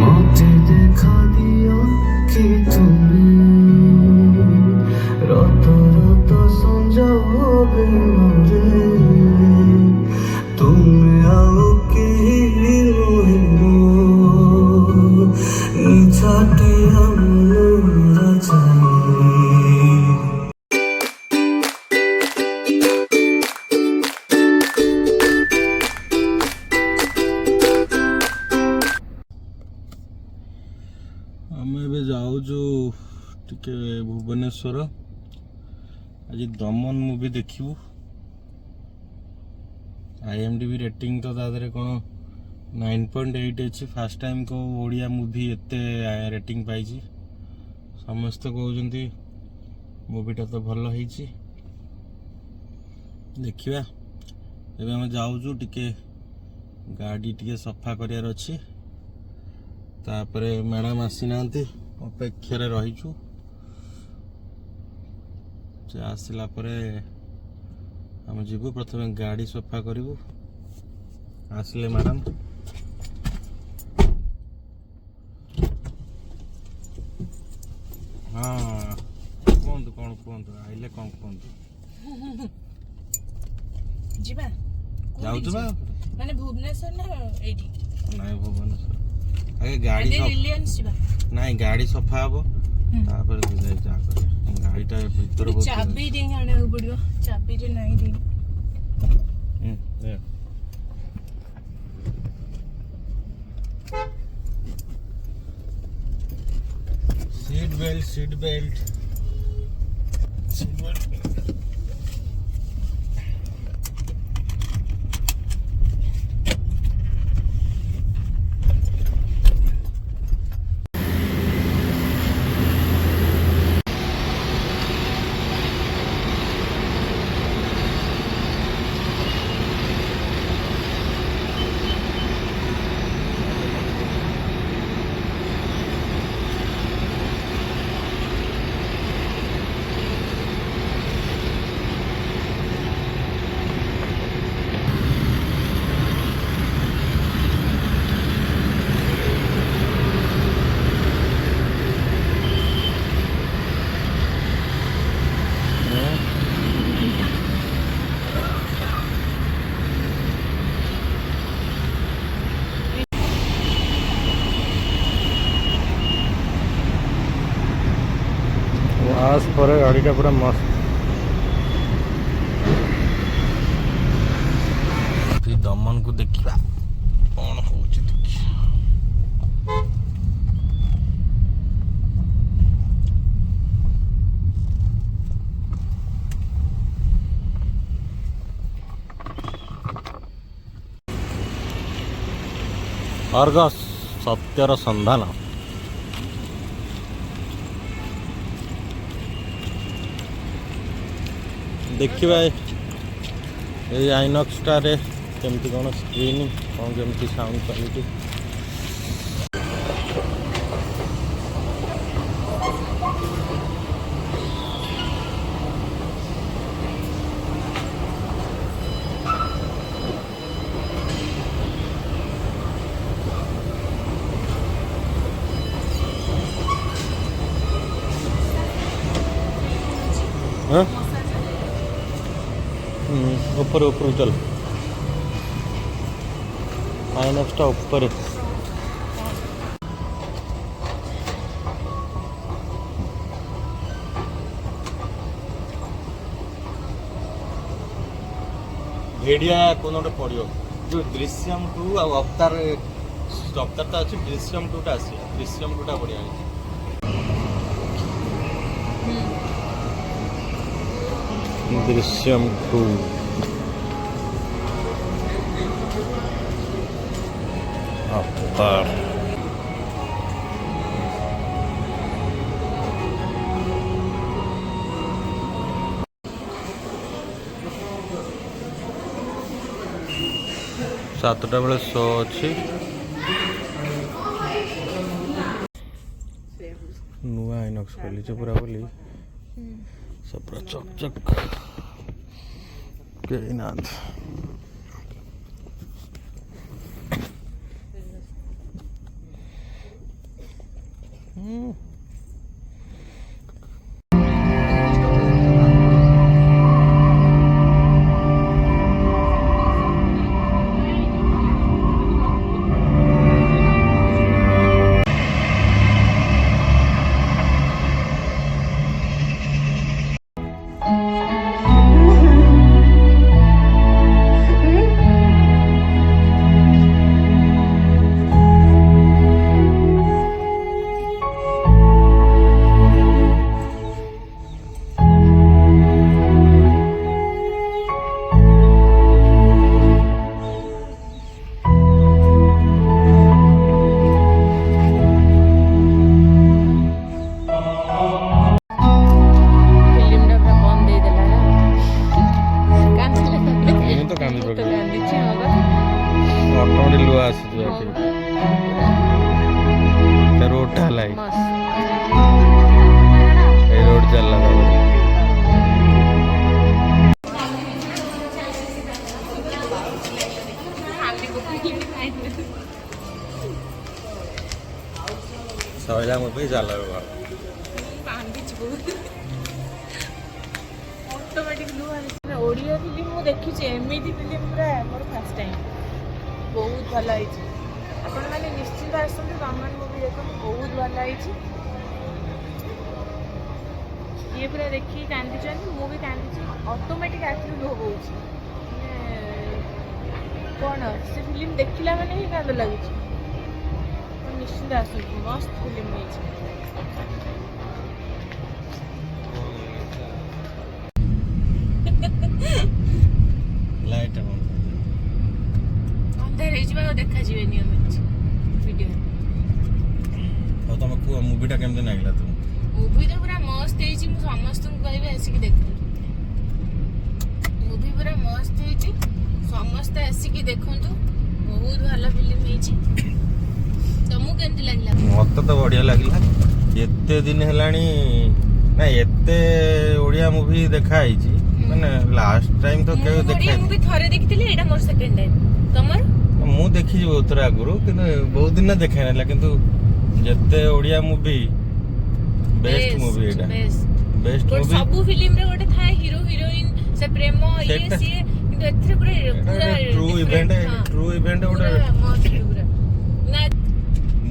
मौतें देखा दिया कि তুমি রত রত संजोबे मोरे तुम आओ के मोहे मो निचाटे আমরা চাই आम ए जाऊँ टिके भुवनेश्वर आज दमन मूवी देखू IMDb रेटिंग तो तादरे कौन 9.8 अच्छी फास्ट टाइम को ओडिया मूवी एते रेटिंग पाई समस्त कहते मूवीटा तो भल है देखा एवं आम जाऊँ टिके गाड़ी टिके सफा करार अच्छी तापर मैडम आसी ना अपेक्षा रहीचु से आसला परे हम जीवु प्रथम गाड़ी सफा करूँ आसले मैडम हाँ कहतु कौन कहतु आइले कौन कहतु जीवा जाऊँ माने भुवनेश्वर ना एडी नहीं भुवनेश्वर आगे गाड़ी रिलायंस जीवा नहीं गाड़ी सफा हम तापर जा गाड़ीटा भीतर चाबी दे आने पड़ो चाबी रे नहीं दे seat belt seat belt seat belt आस पर गाड़ीटा पूरा मस्त दमन को देखा कौन हो अर्गस सत्यर संधान देखा ये आइनक्स टारे केमती कौन स्क्रीन कौन केमती साउंड क्वालिटी हाँ ऊपर ऊपर चल आइनक्स टा ऊपर भेड़िया कौन गोटे पड़ो जो दृश्यम 2 आ अवतार अवतार तो अच्छे दृश्यम 2 टा आसी दृश्यम 2 टा बढ़िया दृश्यम 2 अवतार सातटा बेले शो अच्छी नुआ आइनक्स खोली पूरा बोली सब पूरा चक चक कहीं ना ଫିଲ୍ମଟା ପୁରା ବନ୍ଦ ଦେଇଦେଲା ନା କାନ୍ଦିଲା ମୁଁ ତ କାନ୍ଦି ମୁଁ ତ ପକେଇଲି କାନ୍ଦିଛି ହଁ ବା ଅଟୋମେଟିକ୍ ଲୁହ ଆସିଯିବ ଏଠି ସେ ରୋଡ଼ଟା ହେଲା ମସ୍ତ ଏଇ ରୋଡ଼ ଚାଲିଲା ତାପରେ ସଇଲା ମୋ ପାଇଁ ଚାଲ କାନ୍ଦିଛି ବହୁତ ଅଟୋମେଟିକ୍ ଲୁହ ଆସିଛି। ଓଡ଼ିଆ ଫିଲ୍ମ ମୁଁ ଦେଖିଛି ଏମିତି ଫିଲ୍ମ ପୁରା ମୋର ଫାର୍ଷ୍ଟ ଟାଇମ୍ ବହୁତ ଭଲ ହେଇଛି ଆପଣମାନେ ନିଶ୍ଚିନ୍ତ ଆସନ୍ତୁ ଦମନ ମୁଭି ଦେଖନ୍ତୁ ବହୁତ ଭଲ ହେଇଛି ଇଏ ପୁରା ଦେଖିକି କାନ୍ଦିଛନ୍ତି ମୁଁ ବି କାନ୍ଦିଛି ଅଟୋମେଟିକ୍ ଆଖିରୁ ଲୁହ ବହୁଛି ମାନେ କ'ଣ ସେ ଫିଲ୍ମ ଦେଖିଲା ମାନେ ହିଁ କାନ୍ଦ ଲାଗୁଛି ଆପଣ ନିଶ୍ଚିନ୍ତ ଆସନ୍ତୁ ମସ୍ତ ଫିଲ୍ମ ହେଇଛି ଲାଇଟ୍ ବନ୍ଦ ଅନ୍ଧାର ହେଇଯିବ ଆଉ ଦେଖାଯିବେନି ଆମେ ଭିଡ଼ିଓ ଆଉ ତମେ କୁହ ମୁଭିଟା କେମିତି ଲାଗିଲା ତୁମକୁ? ମୁଭି ତ ପୁରା ମସ୍ତ ହେଇଛି ମୁଁ ସମସ୍ତଙ୍କୁ କହିବି ଆସିକି ଦେଖନ୍ତୁ ମୁଭି ପୁରା ମସ୍ତ ହେଇଛି ସମସ୍ତେ ଆସିକି ଦେଖନ୍ତୁ ବହୁତ ଭଲ ଫିଲ୍ମ ହେଇଛି ତମକୁ କେମିତି ଲାଗିଲା ମତେ ତ ବଢିଆ ଲାଗିଲା ଏତେ ଦିନ ହେଲାଣି ନା ଏତେ ଓଡ଼ିଆ ମୁଭି ଦେଖା ହେଇଛି ମାନେ ଲାଷ୍ଟ ଟାଇମ୍ ତ କେବେ ମୁଁ ଦେଖା ମୁଭି ଥରେ ଦେଖିଥିଲି ଏଇଟା ମୋର ସେକେଣ୍ଡ ଟାଇମ୍ ତମର ମୁଁ ଦେଖିଛି ବହୁତ ଥର ଆଗରୁ କିନ୍ତୁ ବହୁତ ଦିନ ଦେଖା ହେଇନଥିଲା କିନ୍ତୁ ଯେତେ ଓଡ଼ିଆ ମୁଭି ବେଷ୍ଟ ମୁଭି ଏଇଟା ବେଷ୍ଟ ମୁଭି ସବୁ ଫିଲ୍ମରେ ଗୋଟେ ଥାଏ ହିରୋ ହିରୋଇନ ସେ ପ୍ରେମ ଇଏ ସେଟା- ସିଏ କିନ୍ତୁ ଏଥିରେ ପୁରା ଟ୍ରୁ ଇଭେଣ୍ଟ ଗୋଟେ ମସ୍ତ ପୁରା ନା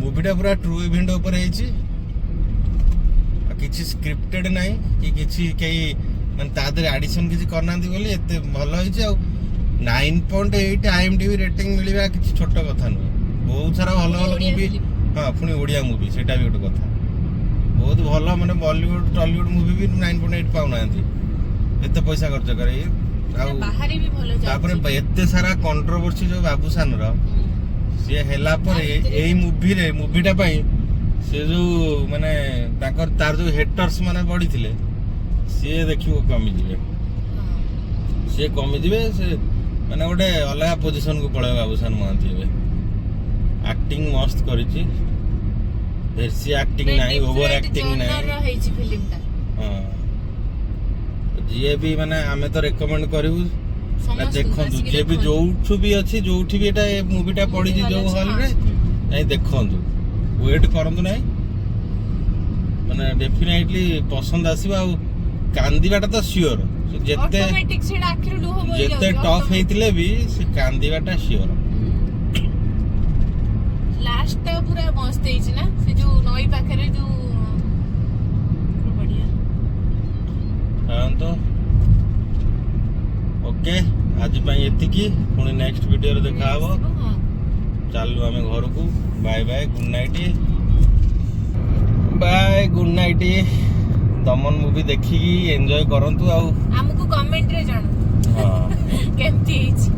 ମୁଭିଟା ପୁରା ଟ୍ରୁ ଇଭେଣ୍ଟ ଉପରେ ହେଇଛି ଆଉ କିଛି ସ୍କ୍ରିପ୍ଟେଡ୍ ନାହିଁ କି କିଛି କେହି ମାନେ ତା ଦେହରେ ଆଡିସନ କିଛି କରିନାହାନ୍ତି ବୋଲି ଏତେ ଭଲ ହେଇଛି ଆଉ 9.8 IMDb ରେଟିଂ ମିଳିବା କିଛି ଛୋଟ କଥା ନୁହେଁ ବହୁତ ସାରା ଭଲ ଭଲ ଓଡ଼ିଆ ମୁଭି film। ହଁ ପୁଣି ଓଡ଼ିଆ ମୁଭି ସେଇଟା ବି ଗୋଟେ କଥା ବହୁତ ଭଲ ମାନେ ବଲିଉଡ ଟଲିଉଡ ମୁଭି ବି 9.8 ପାଉନାହାନ୍ତି ଏତେ ପଇସା ଖର୍ଚ୍ଚ କରି ଆଉ ବାହାରେ ବି ଭଲ ତାପରେ ଚାଲିଛି ଏତେ ସାରା କଣ୍ଟ୍ରୋଭର୍ସି ଯୋଉ ବାବୁସାନର ସିଏ ହେଲା ପରେ ଏଇ ମୁଭିଟା ପାଇଁ ସେ ଯୋଉ ମାନେ ତାଙ୍କର ତାର ଯୋଉ ହେଟର୍ସ ମାନେ ପଡିଥିଲେ ସିଏ ଦେଖିବ କମିଯିବେ ସିଏ କମିଯିବେ ସେ ମାନେ ଗୋଟେ ଅଲଗା ପୋଜିସନକୁ ପଳେଇବ ବାବୁସାନ ମହାନ୍ତି ଏବେ ଆକ୍ଟିଂ ମସ୍ତ କରିଛି ବେଶୀ ଆକ୍ଟିଂ ନାହିଁ ଓଭର ଆକ୍ଟିଂ ନାହିଁ ହେଇଛି ଫିଲ୍ମଟା ହଁ ଯିଏ ବି ମାନେ ଆମେ ତ ରେକମେଣ୍ଡ କରିବୁ ନା ସମସ୍ତଙ୍କୁ ଦେଖନ୍ତୁ ଆସିକି ଯିଏ ବି ଦେଖନ୍ତୁ। ଯୋଉଠୁ ବି ଅଛି ଯୋଉଠି ବି ଏଟା ମୁଭିଟା ପଡିଛି ଭଲ ଯୋଉ ଅଛି, ହଲରେ ହଁ। ଯାଇ ଦେଖନ୍ତୁ ୱେଟ୍ କରନ୍ତୁ ନାହିଁ ମାନେ ଡେଫିନେଟଲି ପସନ୍ଦ ଆସିବ ଆଉ କାନ୍ଦିବାଟା ତ ସିଓର ଯେତେ ଅଟୋମେଟିକ୍ ସେଇଟା ଆଖିରୁ ଲୁହ ବୋହି ଯେତେ ଯାଉଛି, ଟଫ୍ automatic। ହେଇଥିଲେ ବି ସେ କାନ୍ଦିବାଟା ସିଓର ଲାଷ୍ଟଟା ପୁରା ମସ୍ତ ହେଇଛି ନା ସେ ଯୋଉ ନଈ ପାଖରେ ଯୋଉ ପୁରା ବଢିଆ ତ ଓକେ ଆଜି ପାଇଁ ଏତିକି ପୁଣି ନେକ୍ସଟ ଭିଡିଓରେ ଦେଖା ହବ ହଁ। ଚାଲୁ ଆମେ ଘରକୁ bye bye good night bye good night Daman movie ଦେଖିକି ଏନ୍ଜୟ କରନ୍ତୁ ଆଉ ଆମକୁ କମେଣ୍ଟରେ ଜଣାନ୍ତୁ ହଁ କେମିତି ହେଇଛି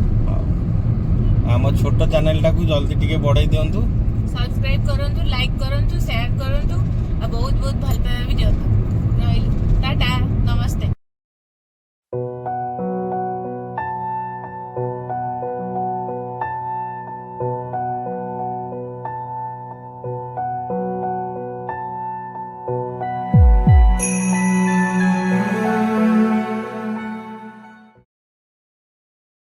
ଆମ ଛୋଟ ଚ୍ୟାନେଲଟାକୁ ଜଲ୍ଦି ଟିକେ ବଢେଇ ଦିଅନ୍ତୁ ସବସ୍କ୍ରାଇବ କରନ୍ତୁ ଲାଇକ୍ କରନ୍ତୁ ସେୟାର କରନ୍ତୁ ଆଉ ବହୁତ ବହୁତ ଭଲ ପାଇବା ବି ଦିଅନ୍ତୁ ରହିଲୁ ଟାଟା ନମସ୍ତେ